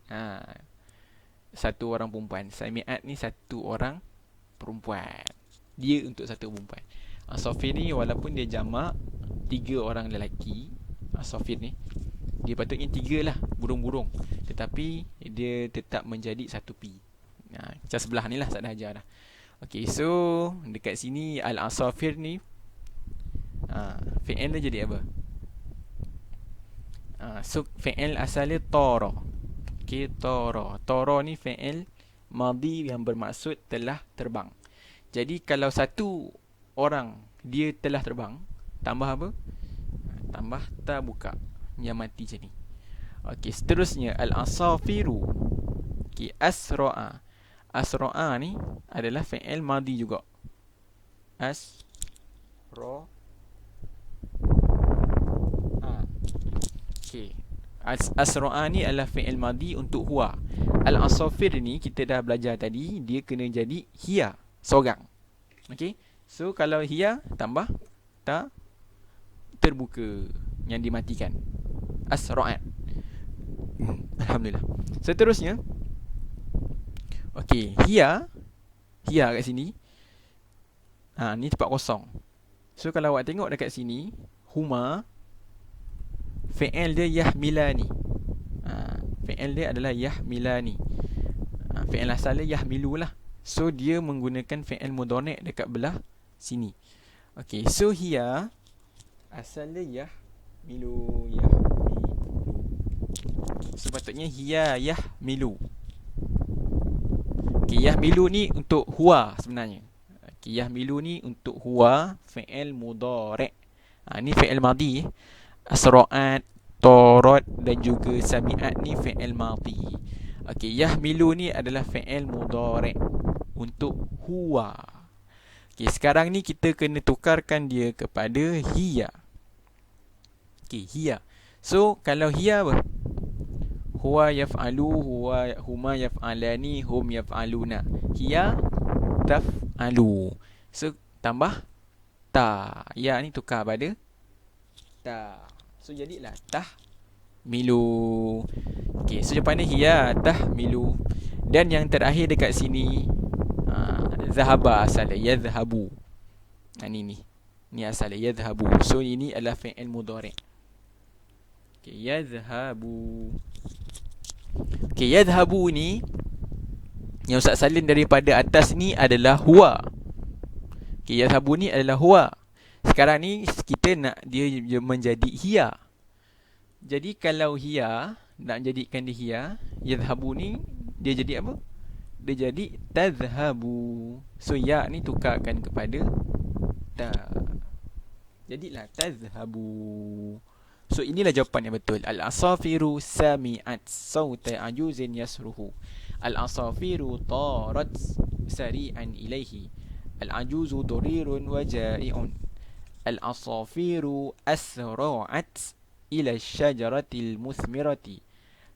1 orang perempuan. Sami'at ni 1 orang perempuan. Dia untuk 1 perempuan. Asafir ni walaupun dia jamak 3 orang lelaki, asafir ni dia patutnya 3 lah, burung-burung, tetapi dia tetap menjadi 1 P. Macam sebelah ni lah, tak ada ajar dah. Okay, so dekat sini al-asafir ni fi'il dia jadi apa? So fi'il asalnya tara. Okay, tara ni fi'il madhi yang bermaksud telah terbang. Jadi kalau 1 orang dia telah terbang, tambah apa? Tambah ta buka yang mati macam ni. Okey, seterusnya al-asafiru. Okey, asra'a. Asra'a ni adalah fi'il madhi juga. Asra'a. Okey. Asra'a ni adalah fi'il madhi untuk huwa. Al-asafir ni kita dah belajar tadi, dia kena jadi hiya, seorang. Okey. So kalau hiya tambah ta terbuka yang dimatikan. Asra'at. Alhamdulillah. Seterusnya, okey, hiya kat sini. Ni tempat kosong. So kalau awak tengok dekat sini, huma fi'il dia yahmilani. Fi'il dia adalah yahmilani. Fi'il asal dia yahmilu lah. So dia menggunakan fi'il mudhari' dekat belah sini. Okey, so hiya asal dia yahmilu. Sepatutnya hiya yahmilu. Okey, yahmilu ni untuk huwa sebenarnya. Okey, yahmilu ni untuk huwa fi'il mudhari'. Ni fi'il madhi. Asra'at, tarat dan juga sami'at ni fi'il madhi. Okey, yahmilu ni adalah fi'il mudhari' untuk huwa. Okey, sekarang ni kita kena tukarkan dia kepada hiya. Okey, hiya. So, kalau hiya apa? Huwa yaf'alu, huma yaf'alani, hum yaf'aluna. Hiya taf'alu. So, tambah ta. Ya ni tukar pada ta. So, jadilah tahmilu. Okey, so jawapan ni hiya tahmilu. Dan yang terakhir dekat sini, zahaba asal yadhhabu. Ni asal yadhhabu. So, ini adalah fi'il mudhari'. Okey, yadhhabu. Okey, yadhhabu ni yang Ustaz salin daripada atas ni adalah huwa. Okey, yadhhabu ni adalah huwa. Sekarang ni kita nak dia menjadi hiya. Jadi kalau hiya, nak jadikan dia hiya, yadhhabu ni dia jadi apa? Dia jadi tadhhabu. So ya ni tukarkan kepada ta. Jadilah tadhhabu. So inilah jawapan yang betul. Al-asafiru sami'at sawta ajuzin yasruhu. Al-asafiru tarat sari'an ilaihi. Al-ajuzu durirun wa ja'i'un. Al-asafiru asra'at ila syajaratil muthmirati.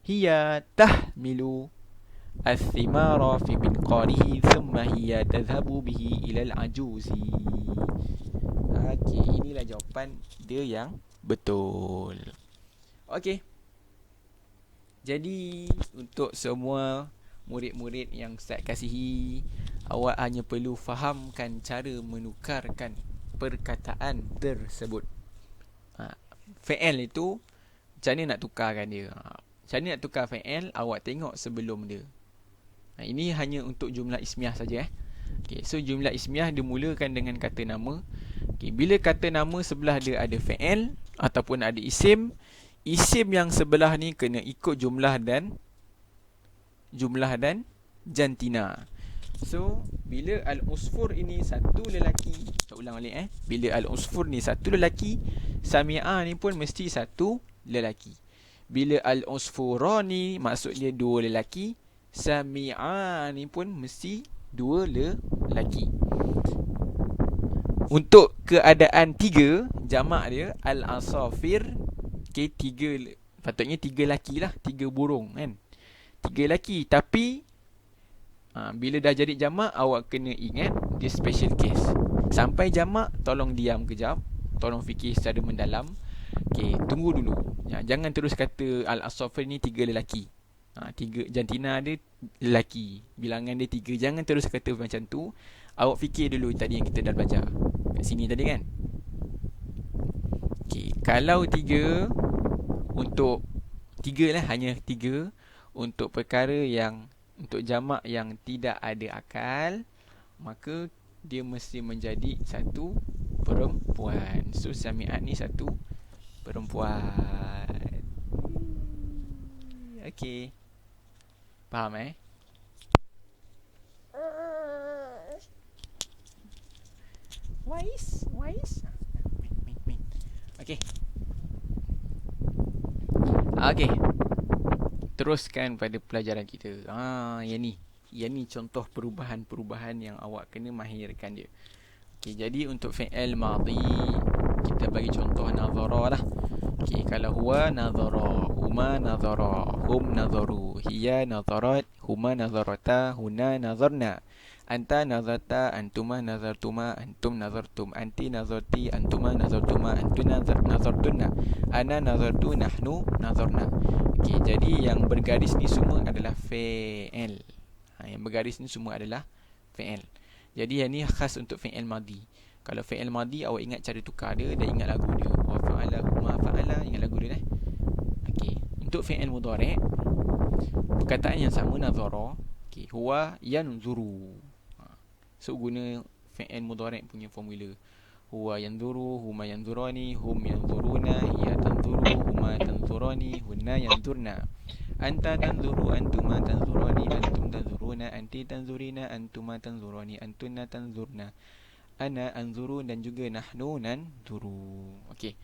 Hiya tahmilu al-thimara fi binqarihi thumma hiya tadhhabu bihi ila al-ajuzi. Okey, inilah jawapan dia yang betul. Okey. Jadi untuk semua murid-murid yang Ustaz kasihi, awak hanya perlu fahamkan cara menukarkan perkataan tersebut. Fi'il itu macam mana nak tukarkan dia? Macam mana nak tukar fi'il? Awak tengok sebelum dia. Ini hanya untuk jumlah ismiah saja. Okay, so jumlah ismiah dimulakan dengan kata nama. Okay, bila kata nama sebelah dia ada fi'il ataupun ada isim, isim yang sebelah ni kena ikut jumlah dan jantina. So bila al-usfur ini satu lelaki, saya ulang balik bila al-usfur ni satu lelaki, sami'a ni pun mesti satu lelaki. Bila al-usfurani maksud dia dua lelaki, sami'a ni pun mesti dua lelaki. Untuk keadaan tiga, jamak dia al-asafir. Okay, patutnya tiga lelaki lah, tiga burung kan, tiga lelaki. Tapi bila dah jadi jamak, awak kena ingat dia special case. Sampai jamak, tolong diam kejap, tolong fikir secara mendalam. Okay, tunggu dulu. Jangan terus kata al-asafir ni tiga lelaki. Tiga jantina dia lelaki, bilangan dia tiga. Jangan terus kata macam tu. Awak fikir dulu tadi yang kita dah belajar kat sini tadi kan. Okay, kalau tiga, untuk tiga lah, hanya tiga untuk perkara yang untuk jamak yang tidak ada akal, maka dia mesti menjadi satu perempuan. So sami'at ni satu perempuan. Okey, faham Wise. Okey. Okey. Teruskan pada pelajaran kita. Yang ni contoh perubahan-perubahan yang awak kena mahirkan dia. Okey, jadi untuk fi'il madhi kita bagi contoh nazara lah. Okey, kalau huwa nazara, huma nazara, hum nazaru, hiya nazarat, huma nazarata, huna nazarna. Anta nazarta, antuma nazartuma, antum nazartum, anti nazarti, antuma nazartuma, antuna nazartunna, ana nazartu, nahnu nazarna. Okey, jadi yang bergaris ni semua adalah fi'il. Yang bergaris ni semua adalah fi'il. Jadi yang ni khas untuk fi'il madhi. Kalau fi'il madhi, awak ingat cara tukar dia dan ingat lagu dia. Wa fa'ala, huma fa'ala, ingat lagu dia Okey, untuk fi'il mudhari', perkataan yang sama nazara. Okey, huwa yanzuru. So guna fi'il mudhari' punya formula. Huwa yanzuru, huma yanzurani, hum yanzuruna, hiya tanzuru, huma tanzurani, hunna yanzurna. Anta tanzuru, antuma tanzurani, antum tanzuruna, anti tanzurina, antuma tanzurani, antuna tanzurna. ana anzuru dan juga nahnu nanzuru. Okey.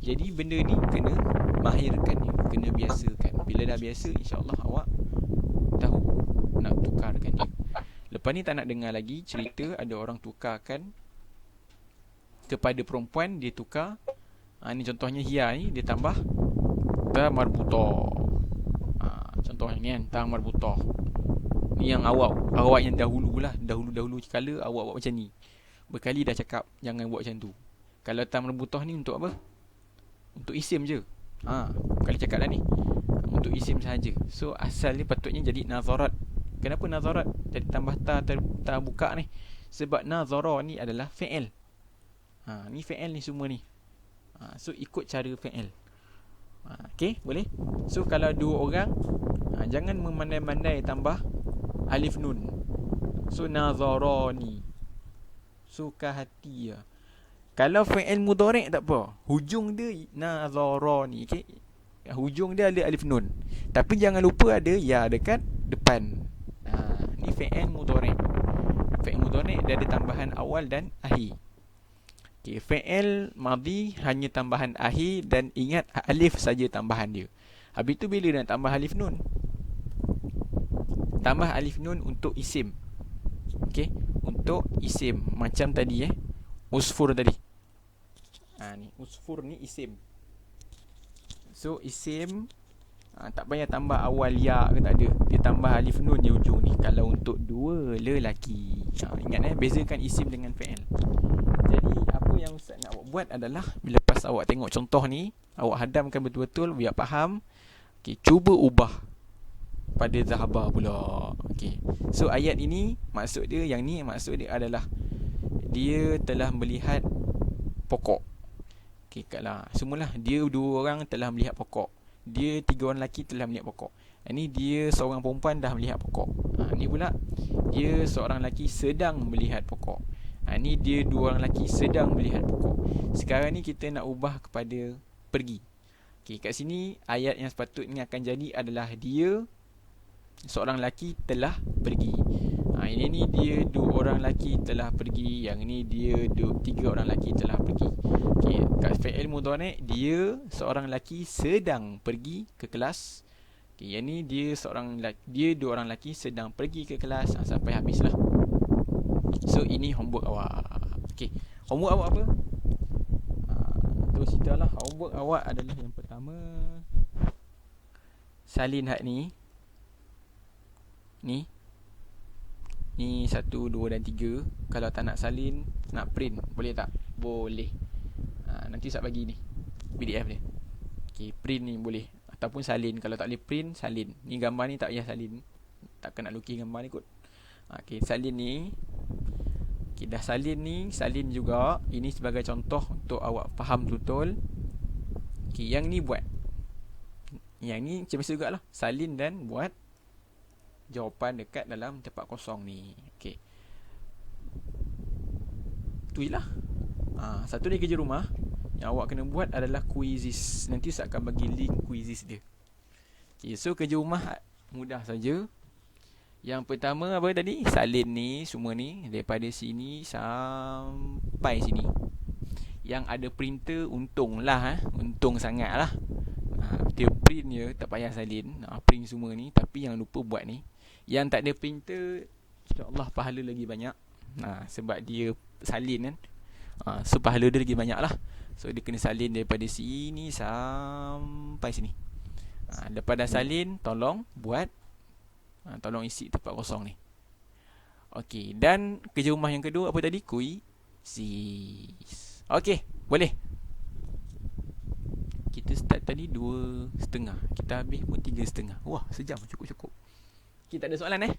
Jadi benda ni kena mahirkan ni, kena biasakan. Bila dah biasa, insya-Allah awak tahu nak tukarkan dia. Lepas ni tak nak dengar lagi cerita ada orang tukarkan kepada perempuan, dia tukar. Ni contohnya hia ni, dia tambah ta marbuta. Contohnya ni kan, ta marbuta. Ni yang awak yang dahululah, dahulu kala awak buat macam ni. Berkali dah cakap jangan buat macam tu. Kalau ta marbuta ni untuk apa? Untuk isim je. Kali cakap dah ni, untuk isim sahaja. So asal ni patutnya jadi nazarat. Kenapa nazarat jadi tambah ta buka ni? Sebab nazara ni adalah fi'il. Ni fi'il ni semua ni. So ikut cara fi'il. Okey, boleh? So kalau dua orang, jangan memandai-mandai tambah alif nun. So nazarani, suka hati ya. Kalau fi'il mudhari' tak apa, hujung dia nazarani, okey? Hujung dia ada alif nun. Tapi jangan lupa ada ya dekat depan. Ni fi'il mudhari'. Fi'il mudhari' dia ada tambahan awal dan akhir. Okey, fi'il madhi hanya tambahan akhir dan ingat alif saja tambahan dia. Habis tu bila nak tambah alif nun? Tambah alif nun untuk isim. Okey, untuk isim macam tadi usfur tadi. Ni usfur ni isim. So isim tak payah tambah awal ya ke, tak ada. Dia tambah alif nun je ujung ni kalau untuk dua lelaki. Ingat bezakan isim dengan fi'il. Jadi apa yang Ustaz nak awak buat adalah bila pas awak tengok contoh ni, awak hadamkan betul-betul biar faham. Okey, cuba ubah pada zahaba pula. Okey. So ayat ini maksud dia, yang ni maksud dia adalah dia telah melihat pokok. Okey, kalau semualah dia dua orang telah melihat pokok. Dia tiga orang lelaki telah melihat pokok. Ini dia seorang perempuan dah melihat pokok. Ni pula dia seorang lelaki sedang melihat pokok. Ni dia dua orang lelaki sedang melihat pokok. Sekarang ni kita nak ubah kepada pergi. Okey, kat sini ayat yang sepatutnya akan jadi adalah dia seorang lelaki telah pergi. Ini ni dia dua orang lelaki telah pergi. Yang ni dia tiga orang lelaki telah pergi. Okey, kat fi'il mudhari' dia seorang lelaki sedang pergi ke kelas. Okey, yang ni dia dua orang lelaki sedang pergi ke kelas. Sampai habislah. So ini homework awak. Okey, homework awak apa? Terus ceritalah. Homework awak adalah yang pertama, salin hak ni. Ni 1, 2 dan 3. Kalau tak nak salin, nak print, boleh tak? Boleh. Nanti saya bagi ni PDF dia. Okey, print ni boleh. Ataupun salin. Kalau tak boleh print, salin. Ni gambar ni tak payah salin. Takkan nak lukis gambar ni kot. Okey, salin ni. Okey, dah salin ni, salin juga. Ini sebagai contoh untuk awak faham betul. Okey, yang ni buat. Yang ni macam biasa jugalah. Salin dan buat jawapan dekat dalam tempat kosong ni. Okey. Tu je lah. Satu ni kerja rumah yang awak kena buat adalah quizzes. Nanti saya akan bagi link quizzes dia. Okey, so kerja rumah mudah saja. Yang pertama apa tadi? Salin ni, semua ni daripada sini sampai sini. Yang ada printer untunglah untung sangatlah. Dia print je, tak payah salin. Print semua ni, tapi yang lupa buat ni. Yang tak ada printer, insya-Allah pahala lagi banyak. Sebab dia salin kan. So pahala dia lagi banyak lah. So dia kena salin daripada sini sampai sini. Lepas dah salin, tolong buat, tolong isi tempat kosong ni. Okey, dan kerja rumah yang kedua apa tadi? Quizzes. Okey, boleh. Kita start tadi 2.30. Kita habis pun 3.30. Wah, sejam, cukup-cukup. Okey, tak ada soalan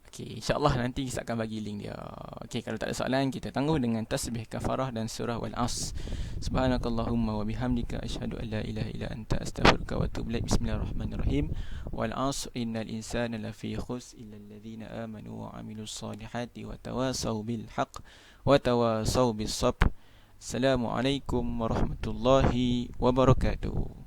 Okey, insya-Allah nanti saya akan bagi link dia. Okey, kalau tak ada soalan, kita tangguh dengan tasbih kafarah dan surah wal as. Subhanakallahumma wa bihamdika asyhadu an la ilaha illa anta astaghfiruka wa atubu ilaik. Bismillahirrahmanirrahim. Wal asr innal insana lafi khusr illa alladhina amanu wa amilus solihati wa tawasaw bil haqq wa tawasaw bis sabr. Assalamualaikum warahmatullahi wabarakatuh.